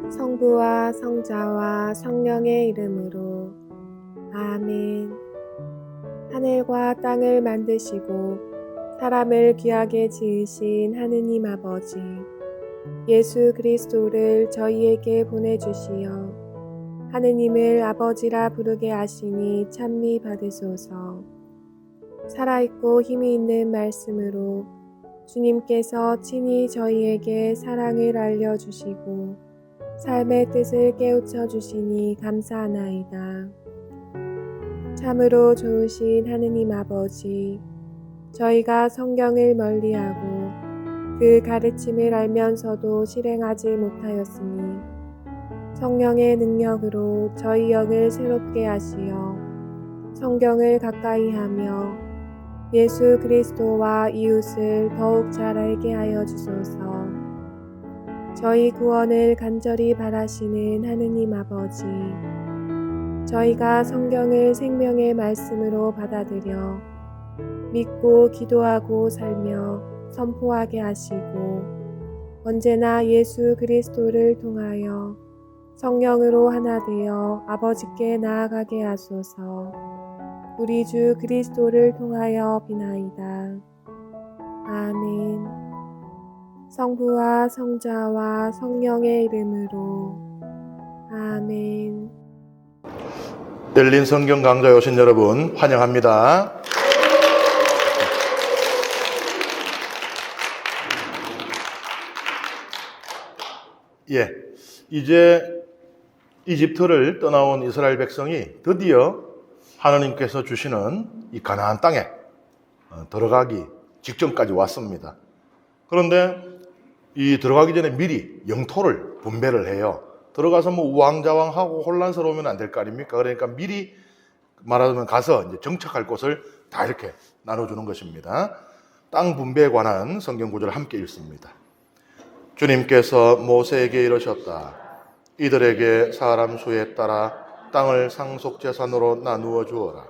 성부와 성자와 성령의 이름으로 아멘. 하늘과 땅을 만드시고 사람을 귀하게 지으신 하느님 아버지, 예수 그리스도를 저희에게 보내주시어 하느님을 아버지라 부르게 하시니 찬미 받으소서. 살아있고 힘이 있는 말씀으로 주님께서 친히 저희에게 사랑을 알려주시고 삶의 뜻을 깨우쳐 주시니 감사하나이다. 참으로 좋으신 하느님 아버지, 저희가 성경을 멀리하고 그 가르침을 알면서도 실행하지 못하였으니 성령의 능력으로 저희 영을 새롭게 하시어 성경을 가까이 하며 예수 그리스도와 이웃을 더욱 잘 알게 하여 주소서. 저희 구원을 간절히 바라시는 하느님 아버지, 저희가 성경을 생명의 말씀으로 받아들여 믿고 기도하고 살며 선포하게 하시고 언제나 예수 그리스도를 통하여 성령으로 하나 되어 아버지께 나아가게 하소서. 우리 주 그리스도를 통하여 비나이다. 아멘. 성부와 성자와 성령의 이름으로 아멘. 열린 성경 강좌에 오신 여러분 환영합니다. 이제 이집트를 떠나온 이스라엘 백성이 드디어 하나님께서 주시는 이 가나안 땅에 들어가기 직전까지 왔습니다. 그런데 이 들어가기 전에 미리 영토를 분배를 해요. 들어가서 뭐 우왕좌왕하고 혼란스러우면 안 될 거 아닙니까? 그러니까 미리 말하자면 가서 이제 정착할 곳을 다 이렇게 나눠주는 것입니다. 땅 분배에 관한 성경 구절을 함께 읽습니다. 주님께서 모세에게 이르셨다. 이들에게 사람 수에 따라 땅을 상속재산으로 나누어 주어라.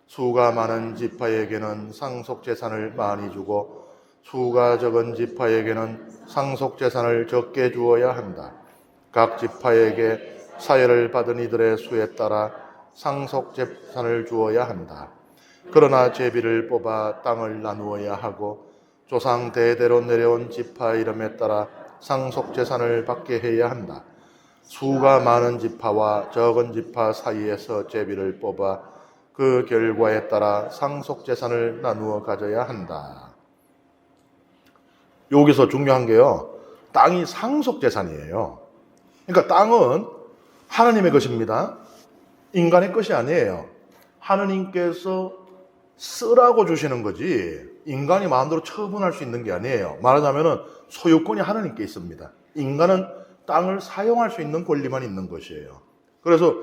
수가 많은 지파에게는 상속재산을 많이 주고 수가 적은 지파에게는 상속재산을 적게 주어야 한다. 각 지파에게 사회를 받은 이들의 수에 따라 상속재산을 주어야 한다. 그러나 제비를 뽑아 땅을 나누어야 하고 조상 대대로 내려온 지파 이름에 따라 상속재산을 받게 해야 한다. 수가 많은 지파와 적은 지파 사이에서 제비를 뽑아 그 결과에 따라 상속재산을 나누어 가져야 한다. 여기서 중요한 게요, 땅이 상속재산이에요. 그러니까 땅은 하나님의 것입니다. 인간의 것이 아니에요. 하느님께서 쓰라고 주시는 거지 인간이 마음대로 처분할 수 있는 게 아니에요. 말하자면 소유권이 하나님께 있습니다. 인간은 땅을 사용할 수 있는 권리만 있는 것이에요. 그래서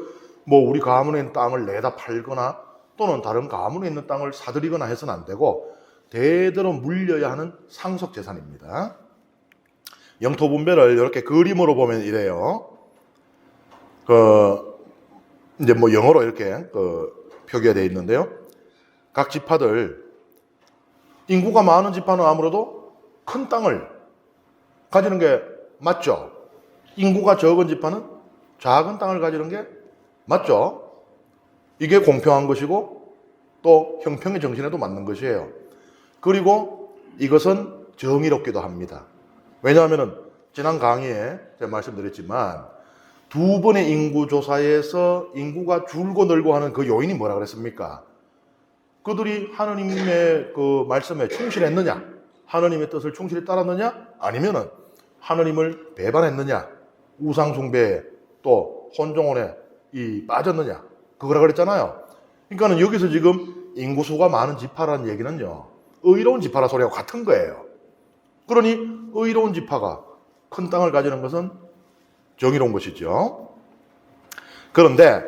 뭐 우리 가문에 있는 땅을 내다 팔거나 또는 다른 가문에 있는 땅을 사들이거나 해서는 안 되고 대대로 물려야 하는 상속재산입니다. 영토 분배를 이렇게 그림으로 보면 이래요. 이제 뭐 영어로 이렇게 표기가 되어 있는데요. 각 지파들, 인구가 많은 지파는 아무래도 큰 땅을 가지는 게 맞죠. 인구가 적은 지파는 작은 땅을 가지는 게 맞죠. 이게 공평한 것이고 또 형평의 정신에도 맞는 것이에요. 그리고 이것은 정의롭기도 합니다. 왜냐하면 지난 강의에 제가 말씀드렸지만 두 번의 인구조사에서 인구가 줄고 늘고 하는 그 요인이 뭐라 그랬습니까? 그들이 하느님의 그 말씀에 충실했느냐? 하느님의 뜻을 충실히 따랐느냐? 아니면은 하느님을 배반했느냐? 우상숭배에 또 혼종원에 빠졌느냐? 그거라 그랬잖아요. 그러니까는 여기서 지금 인구수가 많은 지파라는 얘기는요, 의로운 지파라 소리하고 같은 거예요. 그러니 의로운 지파가 큰 땅을 가지는 것은 정의로운 것이죠. 그런데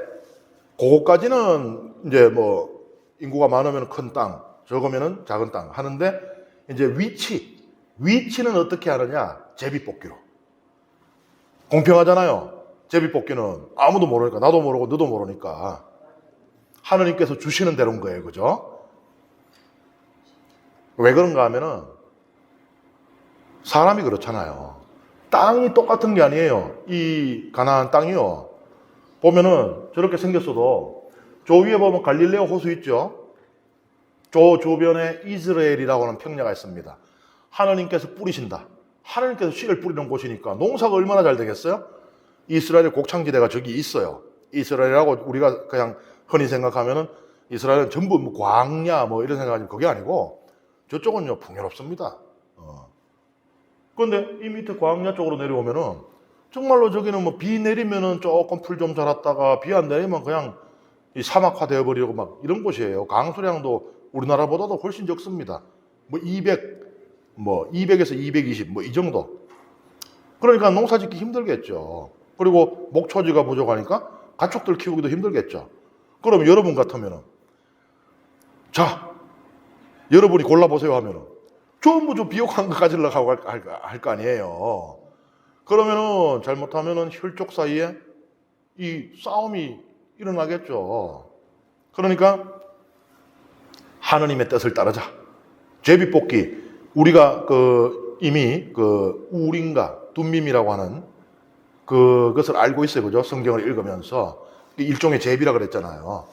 그거까지는 이제 뭐 인구가 많으면 큰 땅, 적으면 작은 땅 하는데 이제 위치는 어떻게 하느냐? 제비뽑기로. 공평하잖아요. 제비뽑기는 아무도 모르니까, 나도 모르고 너도 모르니까 하느님께서 주시는 대로인 거예요. 그죠? 왜 그런가 하면은 사람이 그렇잖아요. 땅이 똑같은 게 아니에요. 이 가나안 땅이요. 보면은 저렇게 생겼어도 저 위에 보면 갈릴레오 호수 있죠. 저 주변에 이스라엘이라고 하는 평야가 있습니다. 하나님께서 뿌리신다. 하나님께서 씨를 뿌리는 곳이니까 농사가 얼마나 잘 되겠어요? 이스라엘 곡창지대가 저기 있어요. 이스라엘이라고 우리가 그냥 흔히 생각하면은 이스라엘은 전부 뭐 광야 뭐 이런 생각하지만 그게 아니고 저쪽은요 풍요롭습니다. 그런데 이 밑에 광야 쪽으로 내려오면은 정말로 저기는 뭐 비 내리면은 조금 풀 좀 자랐다가 비 안 내리면 그냥 이 사막화 되어버리고 막 이런 곳이에요. 강수량도 우리나라보다도 훨씬 적습니다. 뭐 200에서 220 뭐 이 정도. 그러니까 농사 짓기 힘들겠죠. 그리고 목초지가 부족하니까 가축들 키우기도 힘들겠죠. 그럼 여러분 같으면은 자, 여러분이 골라보세요 하면은 전부 좀 비옥한 거 가지려고 할 거 아니에요. 그러면은 잘못하면은 혈족 사이에 이 싸움이 일어나겠죠. 그러니까 하느님의 뜻을 따르자. 제비뽑기 우리가 이미 우림과 둠밈이라고 하는 그것을 알고 있어요. 그죠? 성경을 읽으면서 일종의 제비라 그랬잖아요.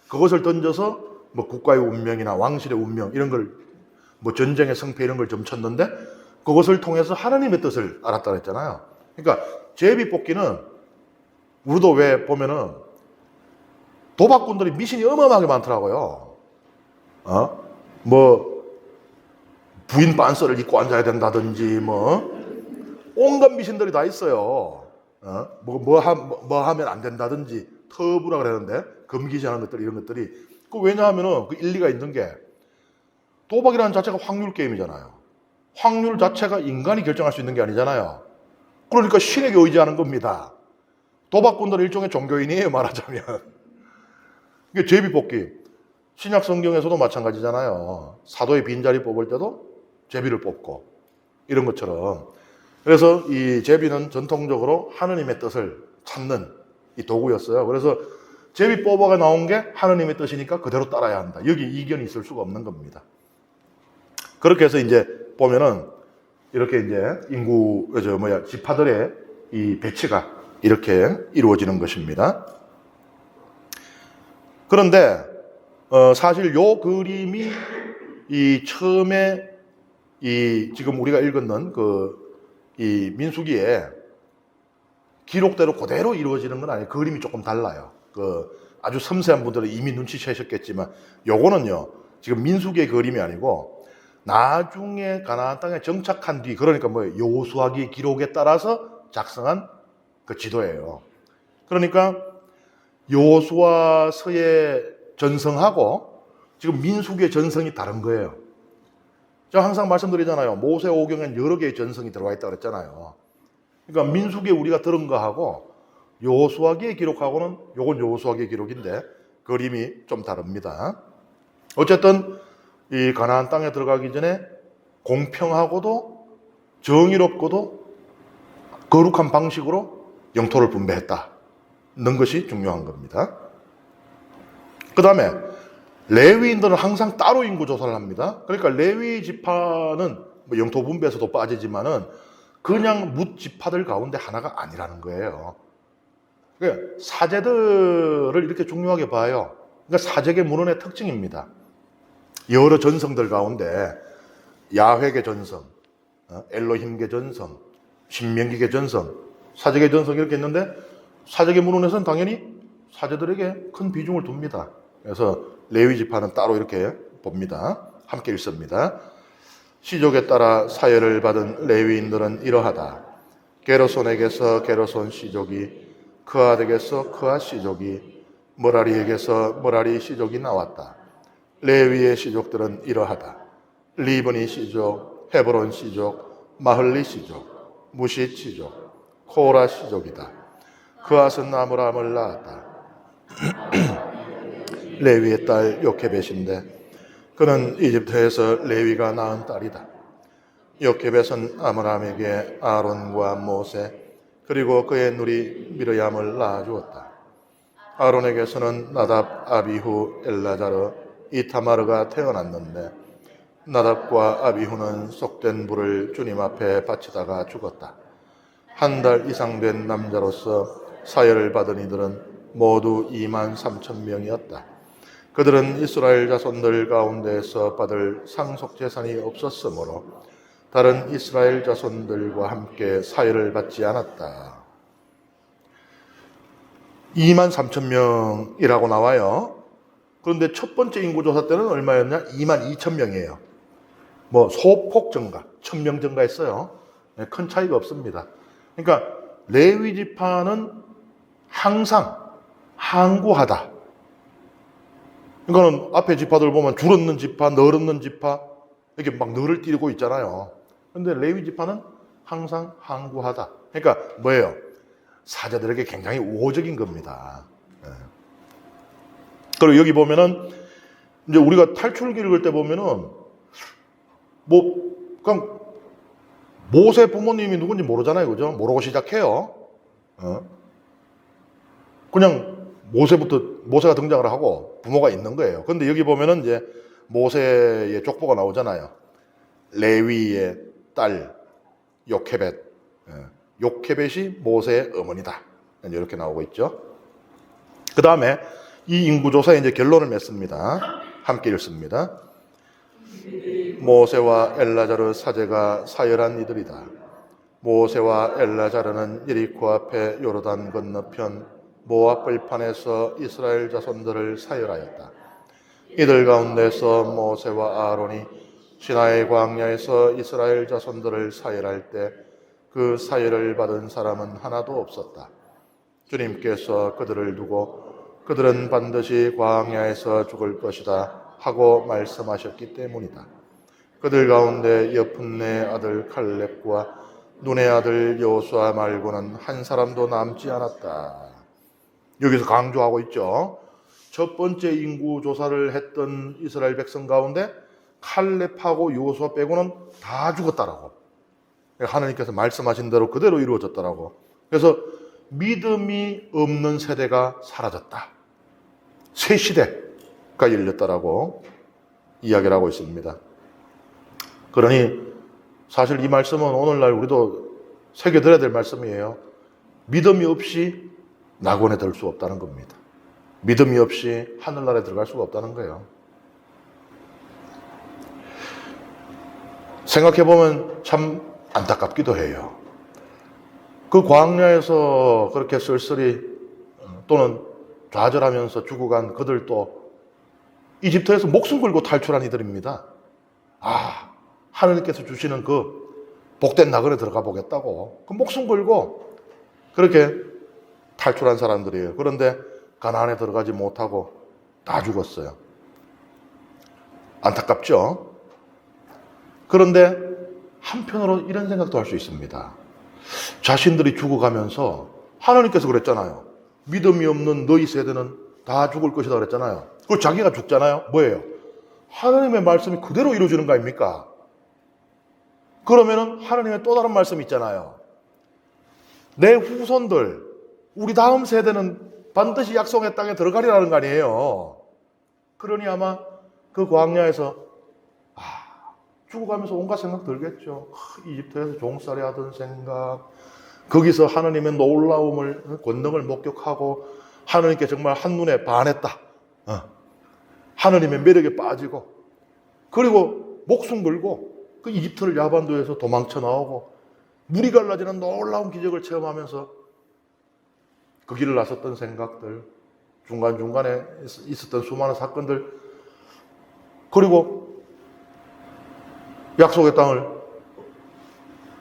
그것을 던져서 뭐 국가의 운명이나 왕실의 운명 이런 걸 뭐 전쟁의 성패 이런 걸 점쳤는데 그것을 통해서 하나님의 뜻을 알았다 그랬잖아요. 그러니까 제비뽑기는 우리도 왜 보면은 도박꾼들이 미신이 어마어마하게 많더라고요. 뭐 부인 빤스를 입고 앉아야 된다든지 뭐 온갖 미신들이 다 있어요. 뭐 하면 안 된다든지 터부라 그러는데 금기시하는 것들 이런 것들이 그 왜냐하면은 그 일리가 있는 게 도박이라는 자체가 확률 게임이잖아요. 확률 자체가 인간이 결정할 수 있는 게 아니잖아요. 그러니까 신에게 의지하는 겁니다. 도박꾼들은 일종의 종교인이에요, 말하자면. 이게 제비뽑기. 신약 성경에서도 마찬가지잖아요. 사도의 빈자리 뽑을 때도 제비를 뽑고 이런 것처럼. 그래서 이 제비는 전통적으로 하느님의 뜻을 찾는 이 도구였어요. 그래서 제비 뽑아가 나온 게 하느님의 뜻이니까 그대로 따라야 한다. 여기 이견이 있을 수가 없는 겁니다. 그렇게 해서 이제 보면은 이렇게 이제 지파들의 이 배치가 이렇게 이루어지는 것입니다. 그런데 사실 요 그림이 이 처음에 이 지금 우리가 읽었는 이 민수기에 기록대로 그대로 이루어지는 건 아니에요. 그림이 조금 달라요. 아주 섬세한 분들은 이미 눈치채셨겠지만 요거는요 지금 민수기의 그림이 아니고 나중에 가나안 땅에 정착한 뒤 그러니까 뭐 여호수아기 기록에 따라서 작성한 그 지도예요. 그러니까 여호수아서의 전성하고 지금 민수기의 전성이 다른 거예요. 제가 항상 말씀드리잖아요. 모세오경엔 여러 개의 전성이 들어와 있다고 그랬잖아요. 그러니까 민수기에 우리가 들은 거하고 여호수아기의 기록하고는 요건 여호수아기의 기록인데 그림이 좀 다릅니다. 어쨌든 이 가나안 땅에 들어가기 전에 공평하고도 정의롭고도 거룩한 방식으로 영토를 분배했다는 것이 중요한 겁니다. 그 다음에 레위인들은 항상 따로 인구 조사를 합니다. 그러니까 레위 지파는 뭐 영토 분배에서도 빠지지만은 그냥 뭇 지파들 가운데 하나가 아니라는 거예요. 그러니까 사제들을 이렇게 중요하게 봐요. 그러니까 사제계 문헌의 특징입니다. 여러 전성들 가운데 야훼계 전성, 엘로힘계 전성, 신명기계 전성, 사제계 전성 이렇게 있는데 사제계 문헌에서는 당연히 사제들에게 큰 비중을 둡니다. 그래서 레위 지파는 따로 이렇게 봅니다. 함께 읽습니다. 시족에 따라 사열을 받은 레위인들은 이러하다. 게르손에게서 게르손 시족이, 그앗에게서 그앗 시족이, 머라리에게서 머라리 시족이 나왔다. 레위의 시족들은 이러하다. 리브니 시족, 헤브론 시족, 마흘리 시족, 무싯 시족, 코라 시족이다. 그앗은 아므람을 낳았다. 레위의 딸 요케벳인데 그는 이집트에서 레위가 낳은 딸이다. 요케벳은 아므람에게 아론과 모세 그리고 그의 누리 미르얌을 낳아주었다. 아론에게서는 나답, 아비후, 엘라자르, 이타마르가 태어났는데 나답과 아비후는 속된 불을 주님 앞에 바치다가 죽었다. 한 달 이상 된 남자로서 사열을 받은 이들은 모두 2만 3천 명이었다. 그들은 이스라엘 자손들 가운데에서 받을 상속 재산이 없었으므로 다른 이스라엘 자손들과 함께 사열을 받지 않았다. 2만 3천 명이라고 나와요. 그런데 첫 번째 인구조사 때는 얼마였냐? 2만 2천 명이에요. 소폭 증가, 1,000명 증가했어요. 큰 차이가 없습니다. 그러니까 레위 지파는 항상 항구하다. 이거는 앞에 지파들 보면 줄 없는 지파, 널 없는 지파 이렇게 막 널을 띠고 있잖아요. 그런데 레위 지파는 항상 항구하다. 그러니까 뭐예요? 사자들에게 굉장히 우호적인 겁니다. 그리고 여기 보면은 이제 우리가 탈출기 읽을 때 보면은 그냥 모세 부모님이 누군지 모르잖아요, 그죠? 모르고 시작해요. 그냥 모세가 등장을 하고 부모가 있는 거예요. 근데 여기 보면은 이제 모세의 족보가 나오잖아요. 레위의 딸 요케벳. 요케벳이 모세의 어머니다. 이렇게 나오고 있죠. 그 다음에 이 인구조사에 이제 결론을 맺습니다. 함께 읽습니다. 모세와 엘라자르 사제가 사열한 이들이다. 모세와 엘라자르는 예리코 앞에 요르단 건너편 모압 벌판에서 이스라엘 자손들을 사열하였다. 이들 가운데서 모세와 아론이 시나이 광야에서 이스라엘 자손들을 사열할 때 그 사열을 받은 사람은 하나도 없었다. 주님께서 그들을 두고 그들은 반드시 광야에서 죽을 것이다 하고 말씀하셨기 때문이다. 그들 가운데 여푼네 아들 칼렙과 눈의 아들 여호수아 말고는 한 사람도 남지 않았다. 여기서 강조하고 있죠. 첫 번째 인구 조사를 했던 이스라엘 백성 가운데 칼렙하고 여호수아 빼고는 다 죽었다라고. 하나님께서 말씀하신 대로 그대로 이루어졌다라고. 그래서 믿음이 없는 세대가 사라졌다. 새 시대가 열렸다라고 이야기를 하고 있습니다. 그러니 사실 이 말씀은 오늘날 우리도 새겨들어야 될 말씀이에요. 믿음이 없이 낙원에 들 수 없다는 겁니다. 믿음이 없이 하늘나라에 들어갈 수가 없다는 거예요. 생각해보면 참 안타깝기도 해요. 그 광야에서 그렇게 쓸쓸히 또는 좌절하면서 죽어간 그들도 이집트에서 목숨 걸고 탈출한 이들입니다. 하느님께서 주시는 그 복된 낙원에 들어가 보겠다고 그 목숨 걸고 그렇게 탈출한 사람들이에요. 그런데 가나안에 들어가지 못하고 다 죽었어요. 안타깝죠? 그런데 한편으로 이런 생각도 할 수 있습니다. 자신들이 죽어가면서 하나님께서 그랬잖아요. 믿음이 없는 너희 세대는 다 죽을 것이다 그랬잖아요. 그리고 자기가 죽잖아요. 뭐예요? 하나님의 말씀이 그대로 이루어지는 거 아닙니까? 그러면은 하나님의 또 다른 말씀이 있잖아요. 내 후손들, 우리 다음 세대는 반드시 약속의 땅에 들어가리라는 거 아니에요. 그러니 아마 그 광야에서 죽어가면서 온갖 생각 들겠죠. 이집트에서 종살이 하던 생각, 거기서 하나님의 놀라움을, 권능을 목격하고 하나님께 정말 한눈에 반했다. 하나님의 매력에 빠지고 그리고 목숨 걸고 그 이집트를 야반도에서 도망쳐 나오고 물이 갈라지는 놀라운 기적을 체험하면서 그 길을 나섰던 생각들, 중간중간에 있었던 수많은 사건들, 그리고 약속의 땅을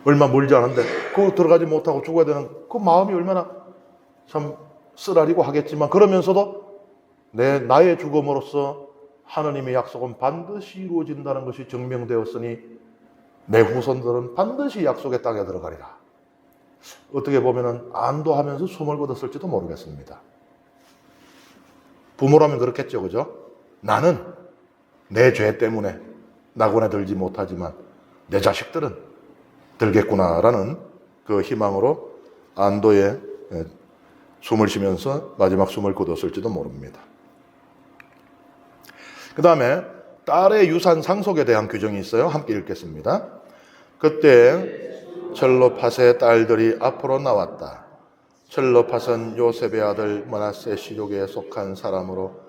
얼마 멀지 않은데 거기 들어가지 못하고 죽어야 되는 그 마음이 얼마나 참 쓰라리고 하겠지만, 그러면서도 나의 죽음으로써 하나님의 약속은 반드시 이루어진다는 것이 증명되었으니 내 후손들은 반드시 약속의 땅에 들어가리라. 어떻게 보면 안도하면서 숨을 거뒀을지도 모르겠습니다. 부모라면 그렇겠죠, 그죠? 나는 내 죄 때문에 낙원에 들지 못하지만 내 자식들은 들겠구나라는 그 희망으로 안도에 숨을 쉬면서 마지막 숨을 거뒀을지도 모릅니다. 그 다음에 딸의 유산 상속에 대한 규정이 있어요. 함께 읽겠습니다. 그때 젤로팟의 딸들이 앞으로 나왔다. 젤로팟은 요셉의 아들 므낫세 시족에 속한 사람으로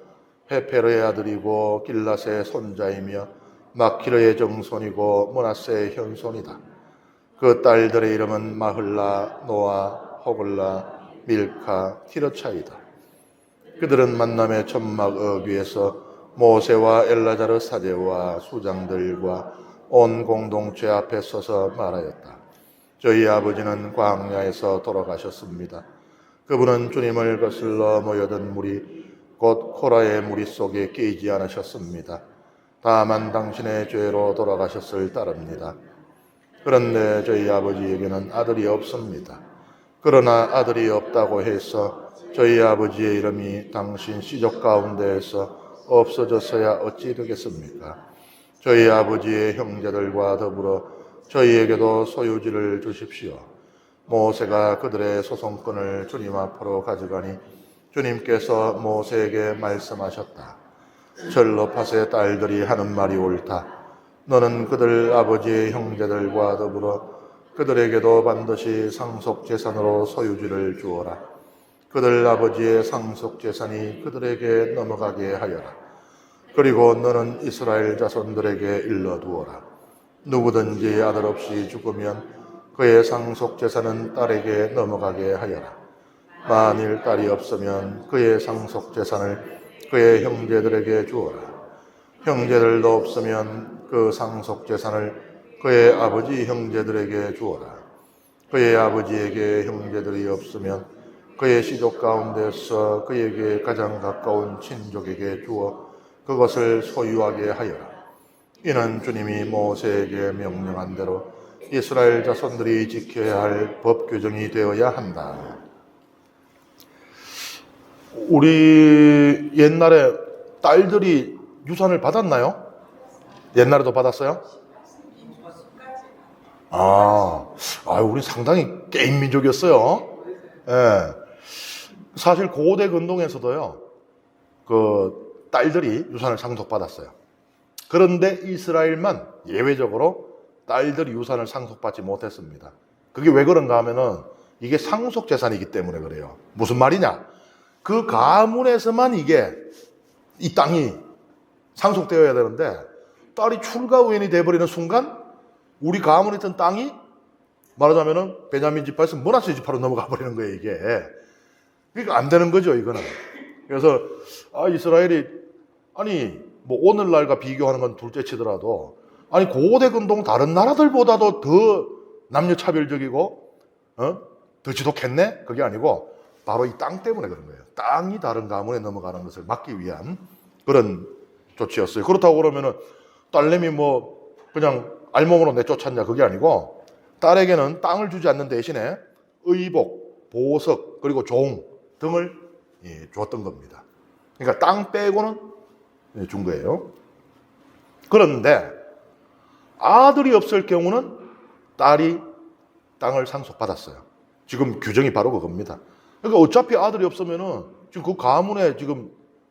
헤페르의 아들이고 길랏의 손자이며 마키르의 정손이고 므낫세의 현손이다. 그 딸들의 이름은 마흘라, 노아, 호글라, 밀카, 티르차이다. 그들은 만남의 천막 어귀에서 모세와 엘라자르 사제와 수장들과 온 공동체 앞에 서서 말하였다. 저희 아버지는 광야에서 돌아가셨습니다. 그분은 주님을 거슬러 모여든 물이 곧 코라의 무리 속에 끼지 않으셨습니다. 다만 당신의 죄로 돌아가셨을 따릅니다. 그런데 저희 아버지에게는 아들이 없습니다. 그러나 아들이 없다고 해서 저희 아버지의 이름이 당신 시족 가운데에서 없어졌어야 어찌 되겠습니까? 저희 아버지의 형제들과 더불어 저희에게도 소유지를 주십시오. 모세가 그들의 소송권을 주님 앞으로 가져가니 주님께서 모세에게 말씀하셨다. 젤로팟의 딸들이 하는 말이 옳다. 너는 그들 아버지의 형제들과 더불어 그들에게도 반드시 상속재산으로 소유지를 주어라. 그들 아버지의 상속재산이 그들에게 넘어가게 하여라. 그리고 너는 이스라엘 자손들에게 일러두어라. 누구든지 아들 없이 죽으면 그의 상속재산은 딸에게 넘어가게 하여라. 만일 딸이 없으면 그의 상속재산을 그의 형제들에게 주어라. 형제들도 없으면 그 상속재산을 그의 아버지 형제들에게 주어라. 그의 아버지에게 형제들이 없으면 그의 시족 가운데서 그에게 가장 가까운 친족에게 주어 그것을 소유하게 하여라. 이는 주님이 모세에게 명령한 대로 이스라엘 자손들이 지켜야 할 법 규정이 되어야 한다. 우리 옛날에 딸들이 유산을 받았나요? 옛날에도 받았어요? 우리 상당히 게임 민족이었어요. 예. 사실 고대 근동에서도요, 그 딸들이 유산을 상속받았어요. 그런데 이스라엘만 예외적으로 딸들이 유산을 상속받지 못했습니다. 그게 왜 그런가 하면은 이게 상속 재산이기 때문에 그래요. 무슨 말이냐? 그 가문에서만 이 땅이 상속되어야 되는데 딸이 출가 우인이 돼버리는 순간 우리 가문에 있던 땅이 말하자면은 베냐민 지파에서 므낫세 지파로 넘어가 버리는 거예요, 이게. 그러니까 안 되는 거죠, 이거는. 그래서 이스라엘이 뭐 오늘날과 비교하는 건 둘째 치더라도 고대 근동 다른 나라들보다도 더 남녀 차별적이고 더 지독했네? 그게 아니고 바로 이 땅 때문에 그런 거예요. 땅이 다른 가문에 넘어가는 것을 막기 위한 그런 조치였어요. 그렇다고 그러면은 딸내미 뭐 그냥 알몸으로 내쫓았냐, 그게 아니고 딸에게는 땅을 주지 않는 대신에 의복, 보석, 그리고 종 등을 줬던 겁니다. 그러니까 땅 빼고는 준 거예요. 그런데 아들이 없을 경우는 딸이 땅을 상속받았어요. 지금 규정이 바로 그겁니다. 그러니까 어차피 아들이 없으면은 지금 그 가문에 지금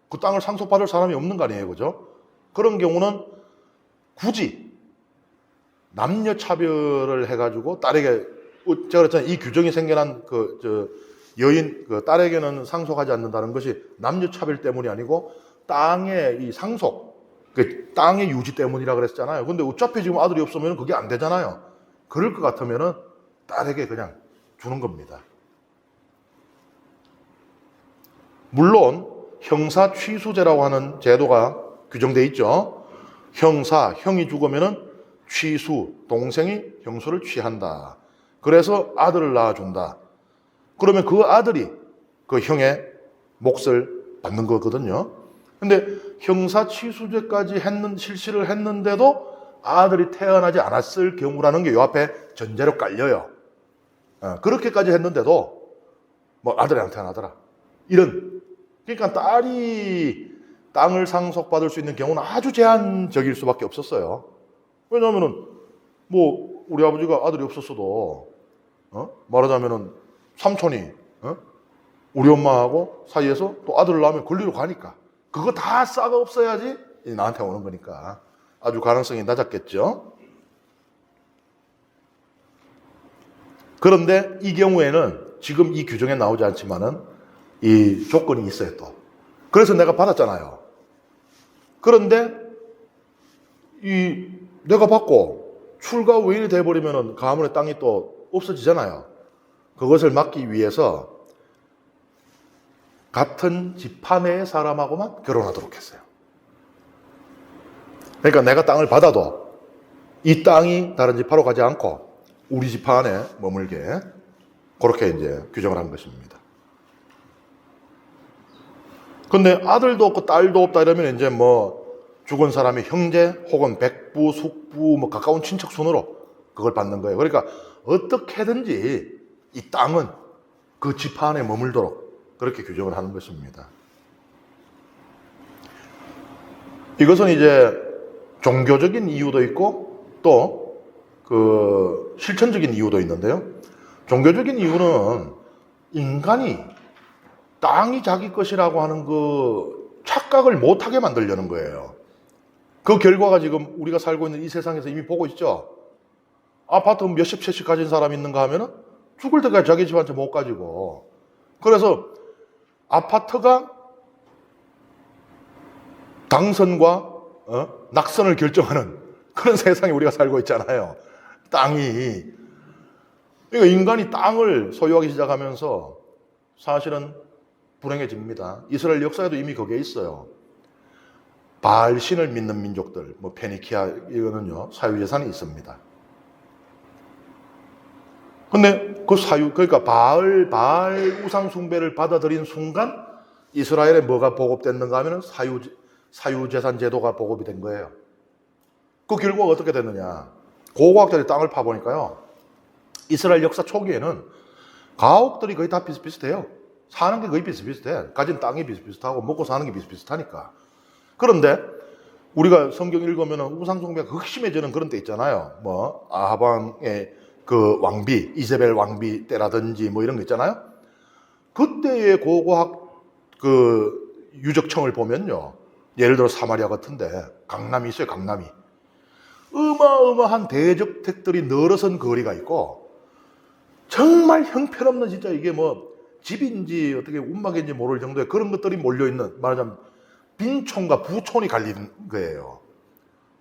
그 땅을 상속받을 사람이 없는 거 아니에요, 그죠? 그런 경우는 굳이 남녀 차별을 해가지고 딸에게, 제가 그랬잖아요. 이 규정이 생겨난 여인, 딸에게는 상속하지 않는다는 것이 남녀 차별 때문이 아니고 땅의 이 상속, 땅의 유지 때문이라 그랬잖아요. 근데 어차피 지금 아들이 없으면 그게 안 되잖아요. 그럴 것 같으면은 딸에게 그냥 주는 겁니다. 물론 형사 취수제라고 하는 제도가 규정되어 있죠. 형이 죽으면은 취수, 동생이 형수를 취한다. 그래서 아들을 낳아준다. 그러면 그 아들이 그 형의 몫을 받는 거거든요. 근데 형사 취수제까지 실시를 했는데도 아들이 태어나지 않았을 경우라는 게 요 앞에 전제로 깔려요. 그렇게까지 했는데도 뭐 아들이 안 태어나더라. 그러니까 딸이 땅을 상속받을 수 있는 경우는 아주 제한적일 수밖에 없었어요. 왜냐하면은 뭐 우리 아버지가 아들이 없었어도 말하자면은 삼촌이 우리 엄마하고 사이에서 또 아들을 낳으면 권리로 가니까 그거 다 싹 없어야지 나한테 오는 거니까 아주 가능성이 낮았겠죠. 그런데 이 경우에는 지금 이 규정에 나오지 않지만은 이 조건이 있어요 또. 그래서 내가 받았잖아요. 그런데 내가 받고 출가 외인이 돼버리면은 가문의 땅이 또 없어지잖아요. 그것을 막기 위해서 같은 지파 내의 사람하고만 결혼하도록 했어요. 그러니까 내가 땅을 받아도 이 땅이 다른 지파로 가지 않고 우리 지파 안에 머물게 그렇게 이제 규정을 한 것입니다. 근데 아들도 없고 딸도 없다 이러면 이제 뭐 죽은 사람이 형제 혹은 백부, 숙부 뭐 가까운 친척 순으로 그걸 받는 거예요. 그러니까 어떻게든지 이 땅은 그 지파 안에 머물도록 그렇게 규정을 하는 것입니다. 이것은 이제 종교적인 이유도 있고 또 그 실천적인 이유도 있는데요. 종교적인 이유는 인간이 땅이 자기 것이라고 하는 그 착각을 못하게 만들려는 거예요. 그 결과가 지금 우리가 살고 있는 이 세상에서 이미 보고 있죠. 아파트 몇십 채씩 가진 사람이 있는가 하면은 죽을 때까지 자기 집 한 채 못 가지고. 그래서 아파트가 당선과 낙선을 결정하는 그런 세상에 우리가 살고 있잖아요. 땅이. 그러니까 인간이 땅을 소유하기 시작하면서 사실은 불행해집니다. 이스라엘 역사에도 이미 거기에 있어요. 바알 신을 믿는 민족들, 뭐 페니키아 이거는요 사유재산이 있습니다. 근데 그 그러니까 바알 우상 숭배를 받아들인 순간 이스라엘에 뭐가 보급됐는가 하면은 사유재산 제도가 보급이 된 거예요. 그 결과가 어떻게 됐느냐? 고고학자들이 땅을 파보니까요. 이스라엘 역사 초기에는 가옥들이 거의 다 비슷비슷해요. 사는 게 거의 비슷비슷해. 가진 땅이 비슷비슷하고 먹고 사는 게 비슷비슷하니까. 그런데 우리가 성경 읽으면 우상숭배가 극심해지는 그런 때 있잖아요. 뭐 아하방의 그 왕비, 이세벨 왕비 때라든지 뭐 이런 거 있잖아요. 그때의 고고학 그 유적청을 보면요. 예를 들어 사마리아 같은데 강남이 있어요. 강남이. 어마어마한 대저택들이 늘어선 거리가 있고 정말 형편없는 진짜 이게 뭐 집인지 어떻게 운막인지 모를 정도의 그런 것들이 몰려있는 말하자면 빈촌과 부촌이 갈리는 거예요.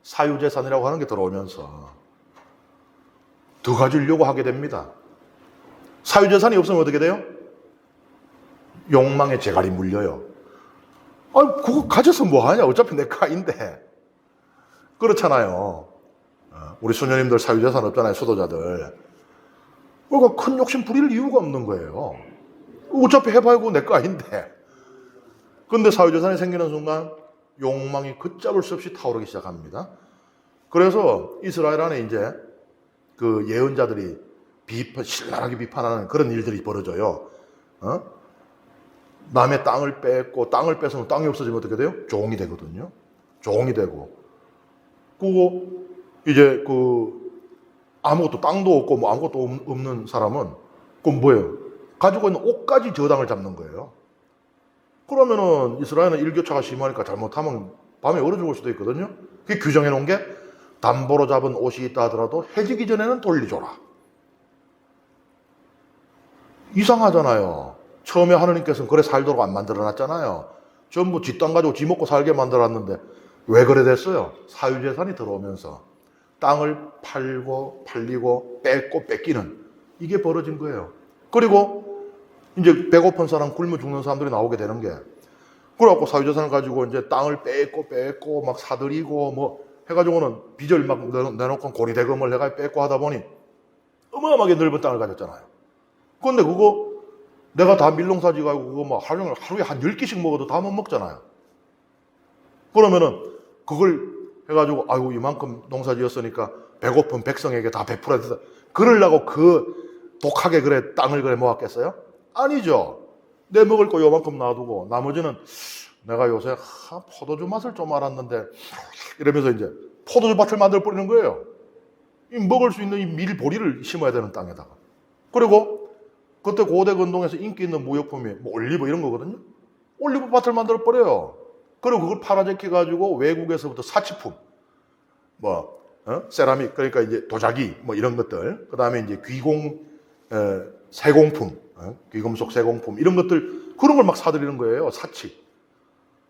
사유재산이라고 하는 게 들어오면서 더 가지려고 하게 됩니다. 사유재산이 없으면 어떻게 돼요? 욕망의 재갈이 물려요. 아, 그거 가져서 뭐 하냐? 어차피 내 가인데. 그렇잖아요. 우리 수녀님들 사유재산 없잖아요. 수도자들. 그러니까 큰 욕심 부릴 이유가 없는 거예요. 어차피 해봐야 내 거 아닌데. 근데 사유재산이 생기는 순간 욕망이 걷잡을 수 없이 타오르기 시작합니다. 그래서 이스라엘 안에 이제 그 예언자들이 신랄하게 비판하는 그런 일들이 벌어져요. 남의 땅을 뺏고 땅을 뺏으면 땅이 없어지면 어떻게 돼요? 종이 되거든요. 종이 되고. 그리고 이제 아무것도 땅도 없고 뭐 아무것도 없는 사람은 그건 뭐예요? 가지고 있는 옷까지 저당을 잡는 거예요. 그러면은 이스라엘은 일교차가 심하니까 잘못하면 밤에 얼어 죽을 수도 있거든요. 그게 규정해 놓은 게 담보로 잡은 옷이 있다 하더라도 해지기 전에는 돌려줘라. 이상하잖아요. 처음에 하느님께서는 그래 살도록 안 만들어놨잖아요. 전부 지 땅 가지고 지 먹고 살게 만들어놨는데 왜 그래 됐어요? 사유재산이 들어오면서 땅을 팔리고 뺏고 뺏기는 이게 벌어진 거예요. 그리고 이제 배고픈 사람 굶어 죽는 사람들이 나오게 되는 게 그래갖고 사유재산을 가지고 이제 땅을 뺏고 막 사들이고 뭐 해가지고는 빚을 막 내놓고 고리대금을 해가 뺏고 하다 보니 어마어마하게 넓은 땅을 가졌잖아요. 그런데 그거 내가 다 밀농사 지어가지고 그거 뭐 하루에 한 10끼씩 먹어도 다 못 먹잖아요. 그러면은 그걸 해가지고 아이고 이만큼 농사 지었으니까 배고픈 백성에게 다 베풀어야 된다. 그러려고 그 독하게 그래 땅을 그래 모았겠어요? 아니죠. 내 먹을 거 요만큼 놔두고 나머지는 내가 요새 포도주 맛을 좀 알았는데 이러면서 이제 포도주 밭을 만들어 버리는 거예요. 이 먹을 수 있는 이 밀보리를 심어야 되는 땅에다가. 그리고 그때 고대 근동에서 인기 있는 무역품이 뭐 올리브 이런 거거든요. 올리브 밭을 만들어 버려요. 그리고 그걸 팔아제껴 가지고 외국에서부터 사치품, 세라믹 그러니까 이제 도자기 뭐 이런 것들, 그 다음에 이제 귀공 세공품, 귀금속 세공품 이런 것들 그런 걸 막 사들이는 거예요. 사치.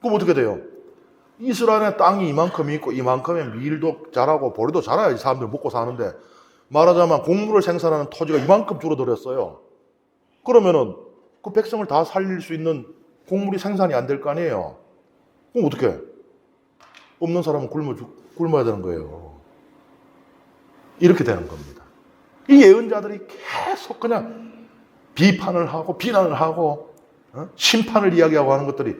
그럼 어떻게 돼요? 이스라엘에 땅이 이만큼 있고 이만큼의 밀도 자라고 보리도 자라야지 사람들 먹고 사는데 말하자면 곡물을 생산하는 토지가 이만큼 줄어들었어요. 그러면은 그 백성을 다 살릴 수 있는 곡물이 생산이 안 될 거 아니에요. 그럼 어떻게 해? 없는 사람은 굶어야 되는 거예요. 이렇게 되는 겁니다. 이 예언자들이 계속 그냥 비판을 하고 비난을 하고 심판을 이야기하고 하는 것들이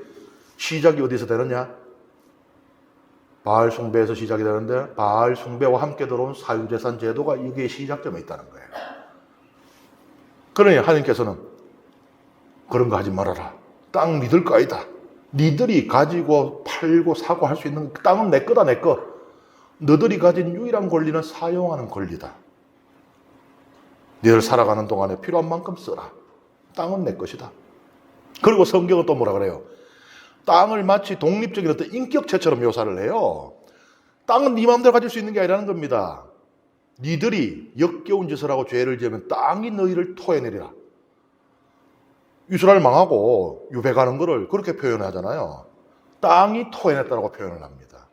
시작이 어디서 되느냐? 바알 숭배에서 시작이 되는데 바알 숭배와 함께 들어온 사유재산 제도가 이게 시작점에 있다는 거예요. 그러니 하나님께서는 그런 거 하지 말아라. 땅 믿을 거 아니다. 니들이 가지고 팔고 사고 할 수 있는 땅은 내 거다 내 거. 너들이 가진 유일한 권리는 사용하는 권리다. 너희들 살아가는 동안에 필요한 만큼 써라. 땅은 내 것이다. 그리고 성경은 또 뭐라 그래요? 땅을 마치 독립적인 어떤 인격체처럼 묘사를 해요. 땅은 네 마음대로 가질 수 있는 게 아니라는 겁니다. 니들이 역겨운 짓을 하고 죄를 지으면 땅이 너희를 토해내리라. 이스라엘 망하고 유배 가는 거를 그렇게 표현하잖아요. 땅이 토해냈다고 표현을 합니다.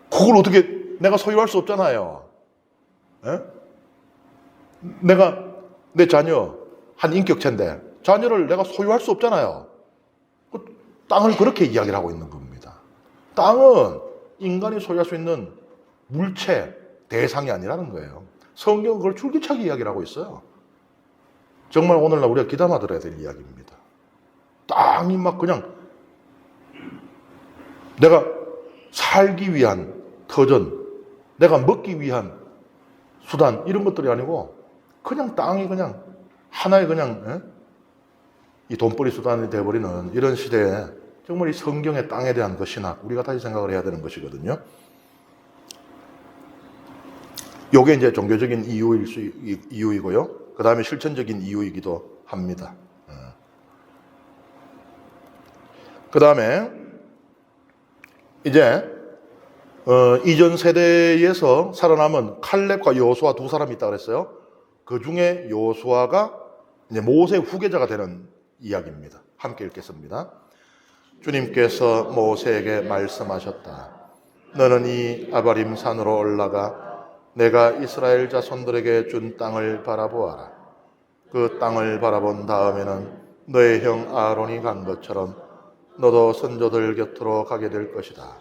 그걸 어떻게 내가 소유할 수 없잖아요. 에? 내가 내 자녀 한 인격체인데 자녀를 내가 소유할 수 없잖아요. 땅을 그렇게 이야기를 하고 있는 겁니다. 땅은 인간이 소유할 수 있는 물체, 대상이 아니라는 거예요. 성경은 그걸 줄기차게 이야기를 하고 있어요. 정말 오늘날 우리가 귀담아 들어야 될 이야기입니다. 땅이 막 그냥 내가 살기 위한 터전, 내가 먹기 위한 수단 이런 것들이 아니고 그냥 땅이 그냥 하나의 그냥 이 돈벌이 수단이 되어버리는 이런 시대에 정말 이 성경의 땅에 대한 그 신학 우리가 다시 생각을 해야 되는 것이거든요. 요게 이제 종교적인 이유이고요. 그 다음에 실천적인 이유이기도 합니다. 그 다음에 이제 이전 세대에서 살아남은 칼렙과 여호수아 두 사람이 있다고 그랬어요. 그 중에 여호수아가 이제 모세의 후계자가 되는 이야기입니다. 함께 읽겠습니다. 주님께서 모세에게 말씀하셨다. 너는 이 아바림 산으로 올라가 내가 이스라엘 자손들에게 준 땅을 바라보아라. 그 땅을 바라본 다음에는 너의 형 아론이 간 것처럼 너도 선조들 곁으로 가게 될 것이다.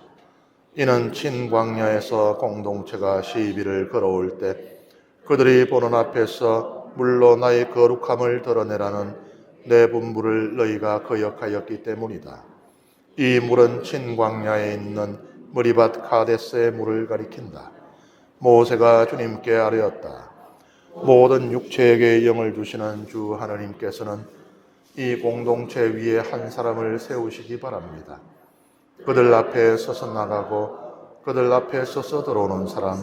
이는 친광야에서 공동체가 시비를 걸어올 때 그들이 보는 앞에서 물로 나의 거룩함을 드러내라는 내 분부를 너희가 거역하였기 때문이다. 이 물은 친광야에 있는 무리밭 카데스의 물을 가리킨다. 모세가 주님께 아뢰었다. 모든 육체에게 영을 주시는 주 하나님께서는 이 공동체 위에 한 사람을 세우시기 바랍니다. 그들 앞에 서서 나가고 그들 앞에 서서 들어오는 사람,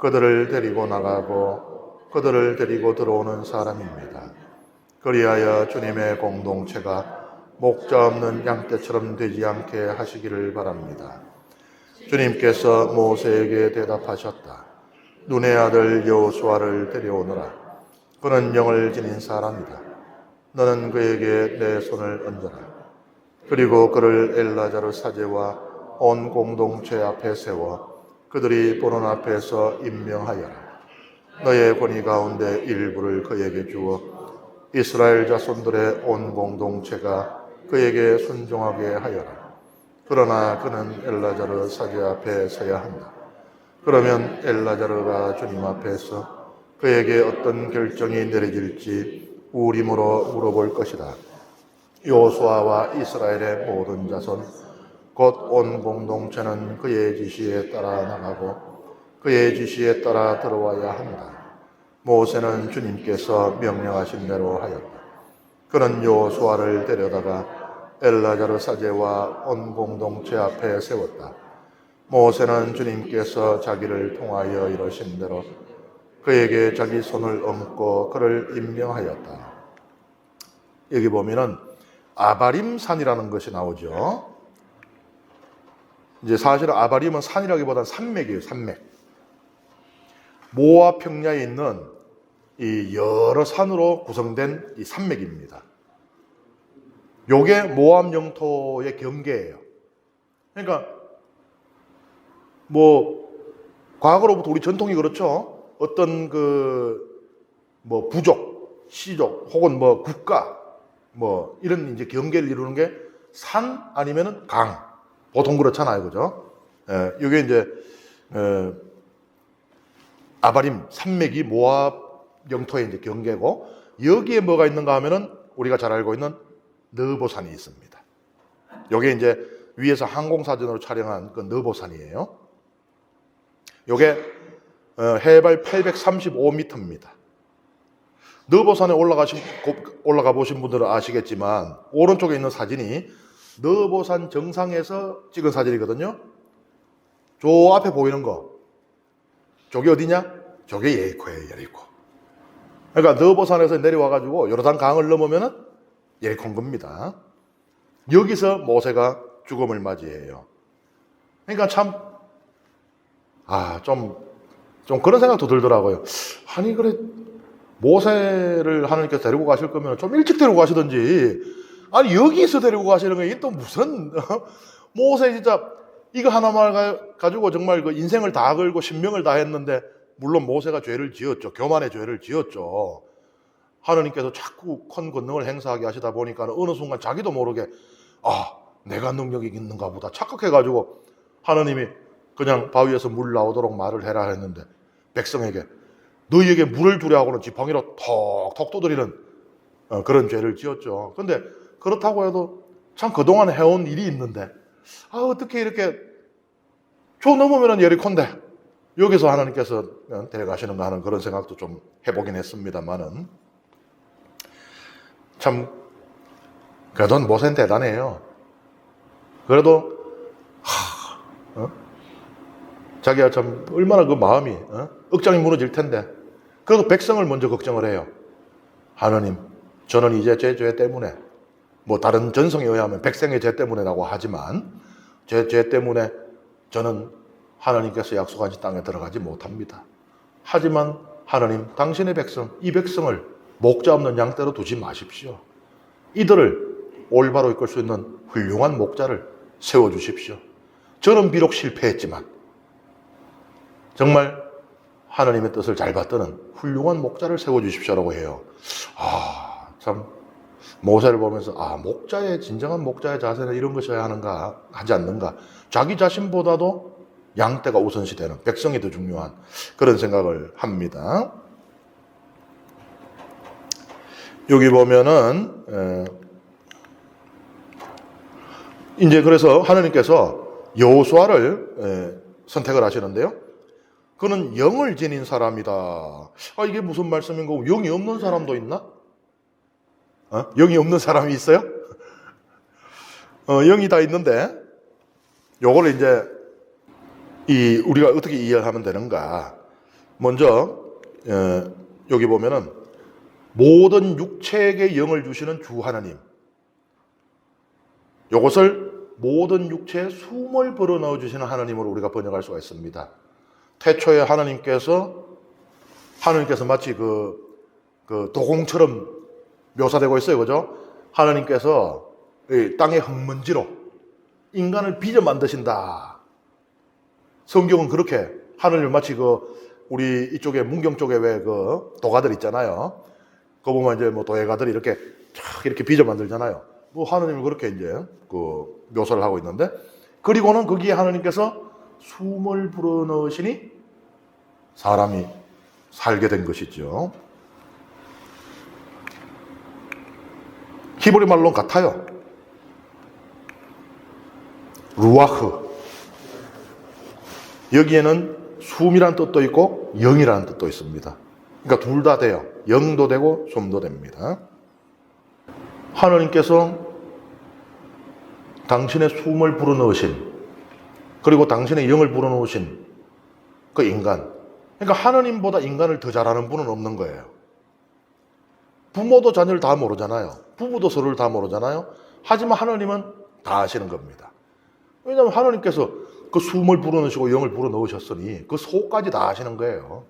그들을 데리고 나가고 그들을 데리고 들어오는 사람입니다. 그리하여 주님의 공동체가 목자 없는 양떼처럼 되지 않게 하시기를 바랍니다. 주님께서 모세에게 대답하셨다. 눈의 아들 여호수아를 데려오너라. 그는 영을 지닌 사람이다. 너는 그에게 내 손을 얹어라. 그리고 그를 엘라자르 사제와 온 공동체 앞에 세워 그들이 보는 앞에서 임명하여라. 너의 권위 가운데 일부를 그에게 주어 이스라엘 자손들의 온 공동체가 그에게 순종하게 하여라. 그러나 그는 엘라자르 사제 앞에 서야 한다. 그러면 엘라자르가 주님 앞에서 그에게 어떤 결정이 내려질지 우림으로 물어볼 것이다. 여호수아와 이스라엘의 모든 자손 곧 온 공동체는 그의 지시에 따라 나가고 그의 지시에 따라 들어와야 한다. 모세는 주님께서 명령하신 대로 하였다. 그는 여호수아를 데려다가 엘라자르 사제와 온 공동체 앞에 세웠다. 모세는 주님께서 자기를 통하여 이러신 대로 그에게 자기 손을 얹고 그를 임명하였다. 여기 보면은 아바림 산이라는 것이 나오죠. 이제 사실은 아바림은 산이라기보다는 산맥이에요. 산맥. 모압 평야에 있는 이 여러 산으로 구성된 이 산맥입니다. 요게 모압 영토의 경계예요. 그러니까 뭐 과거로부터 우리 전통이 그렇죠. 어떤 뭐 부족, 시족 혹은 뭐 국가 뭐 이런 이제 경계를 이루는 게 산 아니면은 강. 보통 그렇잖아요. 그죠? 이게 이제 아바림 산맥이 모압 영토의 이제 경계고, 여기에 뭐가 있는가 하면은 우리가 잘 알고 있는 느보산이 있습니다. 요게 이제 위에서 항공사진으로 촬영한 그 느보산이에요. 요게 해발 835m입니다. 느보산에 올라가 보신 분들은 아시겠지만 오른쪽에 있는 사진이 느보산 정상에서 찍은 사진이거든요. 저 앞에 보이는 거, 저게 어디냐? 저게 예리코예요, 예리코. 그러니까 느보산에서 내려와가지고 요르단 강을 넘으면은 예리코인 겁니다. 여기서 모세가 죽음을 맞이해요. 그러니까 참, 좀 그런 생각도 들더라고요. 아니, 그래, 모세를 하나님께서 데리고 가실 거면 좀 일찍 데리고 가시든지, 아니, 여기서 데리고 가시는 게 이게 또 무슨, 모세 진짜 이거 하나만 가지고 정말 그 인생을 다 걸고 신명을 다 했는데, 물론 모세가 죄를 지었죠. 교만의 죄를 지었죠. 하나님께서 자꾸 큰 권능을 행사하게 하시다 보니까 어느 순간 자기도 모르게 내가 능력이 있는가 보다 착각해가지고 하나님이 그냥 바위에서 물 나오도록 말을 해라 했는데, 백성에게 너희에게 물을 주려 하고는 지팡이로 톡톡 두드리는 그런 죄를 지었죠. 근데 그렇다고 해도 참 그동안 해온 일이 있는데 어떻게 이렇게 저 넘으면 예리콘데 여기서 하나님께서 데려가시는가 하는 그런 생각도 좀 해보긴 했습니다만은, 참 그래도 모세는 대단해요. 그래도 자기가 참 얼마나 그 마음이 억장이 무너질 텐데 그래도 백성을 먼저 걱정을 해요. 하나님, 저는 이제 제 죄 때문에, 뭐 다른 전성에 의하면 백성의 죄 때문에라고 하지만 제 죄 때문에 저는 하나님께서 약속하신 땅에 들어가지 못합니다. 하지만 하나님, 당신의 백성, 이 백성을 목자 없는 양떼로 두지 마십시오. 이들을 올바로 이끌 수 있는 훌륭한 목자를 세워주십시오. 저는 비록 실패했지만 정말 하나님의 뜻을 잘 받드는 훌륭한 목자를 세워주십시오라고 해요. 참 모세를 보면서 목자의 진정한 목자의 자세는 이런 것이어야 하는가 하지 않는가. 자기 자신보다도 양떼가 우선시되는, 백성이 더 중요한 그런 생각을 합니다. 여기 보면은 이제 그래서 하나님께서 여호수아를 선택을 하시는데요. 그는 영을 지닌 사람이다. 이게 무슨 말씀인가? 영이 없는 사람도 있나? 영이 없는 사람이 있어요? 영이 다 있는데 요거를 이제 우리가 어떻게 이해하면 되는가? 먼저 여기 보면은 모든 육체에게 영을 주시는 주 하나님, 요것을 모든 육체에 숨을 불어넣어 주시는 하나님으로 우리가 번역할 수가 있습니다. 태초에 하나님께서 마치 그 도공처럼 묘사되고 있어요. 그죠? 하나님께서 땅의 흙먼지로 인간을 빚어 만드신다. 성경은 그렇게 하늘을 마치 우리 이쪽에 문경 쪽에 왜 도가들 있잖아요. 그거 보면 이제 뭐 도예가들이 이렇게 빚어 만들잖아요. 뭐 하나님은 그렇게 이제 묘사를 하고 있는데, 그리고는 거기에 하나님께서 숨을 불어넣으시니 사람이 살게 된 것이죠. 히브리 말로 같아요. 루아흐. 여기에는 숨이라는 뜻도 있고 영이라는 뜻도 있습니다. 그러니까 둘 다 돼요. 영도 되고 숨도 됩니다. 하나님께서 당신의 숨을 불어넣으신, 그리고 당신의 영을 불어넣으신 그 인간, 그러니까 하나님보다 인간을 더 잘하는 분은 없는 거예요. 부모도 자녀를 다 모르잖아요. 부부도 서로를 다 모르잖아요. 하지만 하나님은 다 아시는 겁니다. 왜냐하면 하나님께서 그 숨을 불어넣으시고 영을 불어넣으셨으니 그 속까지 다 아시는 거예요.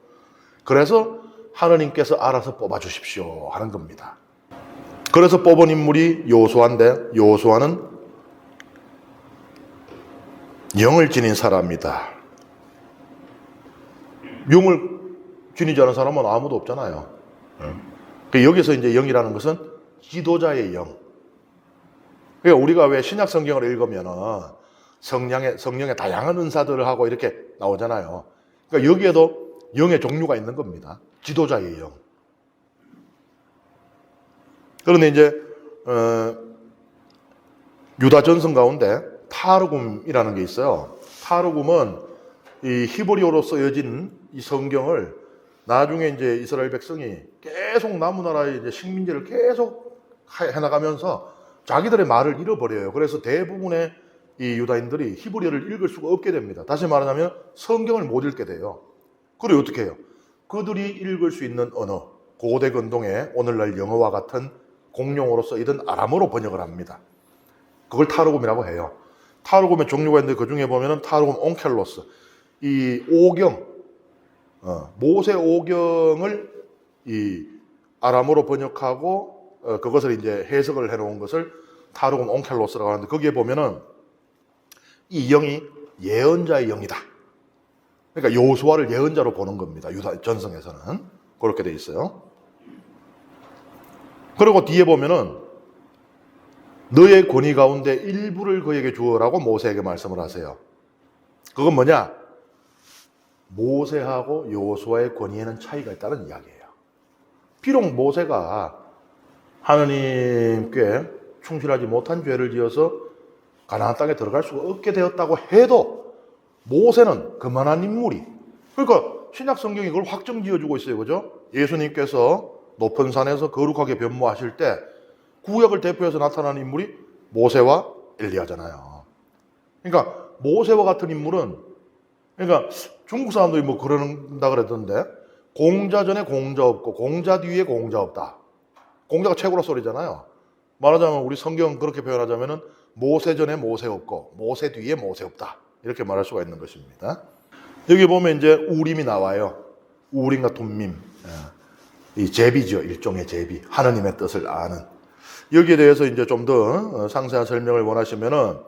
그래서 하느님께서 알아서 뽑아주십시오 하는 겁니다. 그래서 뽑은 인물이 여호수아인데 여호수아는 영을 지닌 사람이다. 영을 지니지 않은 사람은 아무도 없잖아요. 여기서 이제 영이라는 것은 지도자의 영. 그러니까 우리가 왜 신약 성경을 읽으면 성령의 다양한 은사들을 하고 이렇게 나오잖아요. 그러니까 여기에도 영의 종류가 있는 겁니다. 지도자의 영. 그런데 이제 유다 전승 가운데 타르굼이라는 게 있어요. 타르굼은 이 히브리어로 쓰여진 이 성경을 나중에 이제 이스라엘 백성이 계속 남은 나라의 이제 식민지를 계속 해나가면서 자기들의 말을 잃어버려요. 그래서 대부분의 이 유다인들이 히브리어를 읽을 수가 없게 됩니다. 다시 말하자면 성경을 못 읽게 돼요. 그리고 어떻게 해요? 그들이 읽을 수 있는 언어, 고대 근동의 오늘날 영어와 같은 공용어로 쓰이던 아람어로 번역을 합니다. 그걸 타르굼이라고 해요. 타르굼의 종류가 있는데 그 중에 보면은 타르굼 온켈로스, 이 오경, 모세 오경을 이 아람어로 번역하고 그것을 이제 해석을 해놓은 것을 타르굼 온켈로스라고 하는데 거기에 보면은 이 영이 예언자의 영이다. 그러니까 여호수아를 예언자로 보는 겁니다. 유다 전승에서는 그렇게 돼 있어요. 그리고 뒤에 보면은 너의 권위 가운데 일부를 그에게 주어라고 모세에게 말씀을 하세요. 그건 뭐냐? 모세하고 여호수아의 권위에는 차이가 있다는 이야기예요. 비록 모세가 하느님께 충실하지 못한 죄를 지어서 가나안 땅에 들어갈 수가 없게 되었다고 해도 모세는 그만한 인물이, 그러니까 신약 성경이 그걸 확정지어주고 있어요. 그죠? 예수님께서 높은 산에서 거룩하게 변모하실 때 구약을 대표해서 나타나는 인물이 모세와 엘리야잖아요. 그러니까 모세와 같은 인물은, 그러니까 중국 사람들이 뭐 그런다 그랬던데, 공자 전에 공자 없고 공자 뒤에 공자 없다. 공자가 최고라 소리잖아요. 말하자면 우리 성경 그렇게 표현하자면은 모세 전에 모세 없고 모세 뒤에 모세 없다. 이렇게 말할 수가 있는 것입니다. 여기 보면 이제 우림이 나와요. 우림과 둠밈. 이 제비죠. 일종의 제비. 하느님의 뜻을 아는. 여기에 대해서 이제 좀 더 상세한 설명을 원하시면은,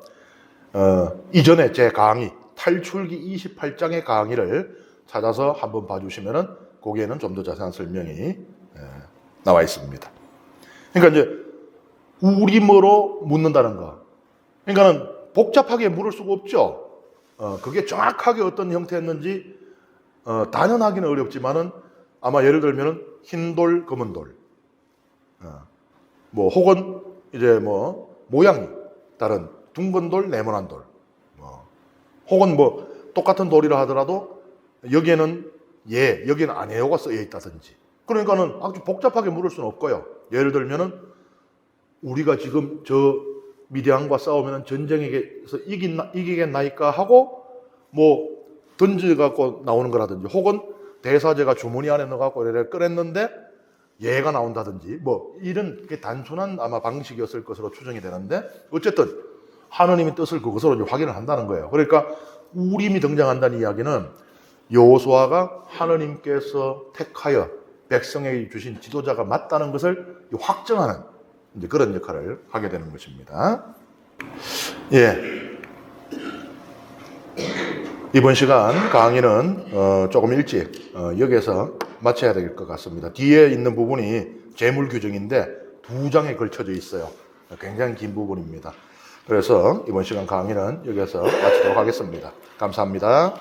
이전에 제 강의, 탈출기 28장의 강의를 찾아서 한번 봐주시면은, 거기에는 좀 더 자세한 설명이 나와 있습니다. 그러니까 이제, 우림으로 묻는다는 거. 그러니까는 복잡하게 물을 수가 없죠. 그게 정확하게 어떤 형태였는지, 단연하기는 어렵지만은, 아마 예를 들면은, 흰 돌, 검은 돌. 뭐, 혹은, 이제 뭐, 모양이 다른 둥근 돌, 네모난 돌. 혹은 뭐, 똑같은 돌이라 하더라도, 여기에는 예, 여기는 아니에요가 쓰여 있다든지. 그러니까는 아주 복잡하게 물을 수는 없고요. 예를 들면은, 우리가 지금 저 미디안과 싸우면 전쟁에서 이기겠나이까 하고, 뭐, 던져갖고 나오는 거라든지, 혹은 대사제가 주머니 안에 넣어갖고 이렇게 꺼냈는데, 예가 나온다든지, 뭐, 이런 게 단순한 아마 방식이었을 것으로 추정이 되는데, 어쨌든, 하느님의 뜻을 그것으로 이제 확인을 한다는 거예요. 그러니까, 우림이 등장한다는 이야기는, 여호수아가 하느님께서 택하여 백성에게 주신 지도자가 맞다는 것을 확정하는 이제 그런 역할을 하게 되는 것입니다. 예. 이번 시간 강의는 조금 일찍 여기에서 마쳐야 될 것 같습니다. 뒤에 있는 부분이 재물 규정인데 2장에 걸쳐져 있어요. 굉장히 긴 부분입니다. 그래서 이번 시간 강의는 여기에서 마치도록 하겠습니다. 감사합니다.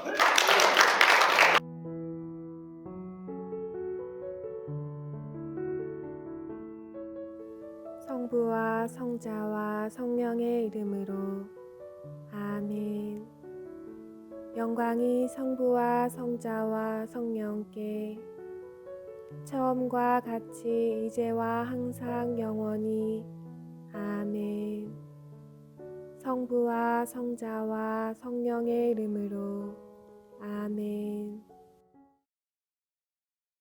성부와 성자와 성령의 이름으로 아멘. 영광이 성부와 성자와 성령께 처음과 같이 이제와 항상 영원히 아멘. 성부와 성자와 성령의 이름으로 아멘.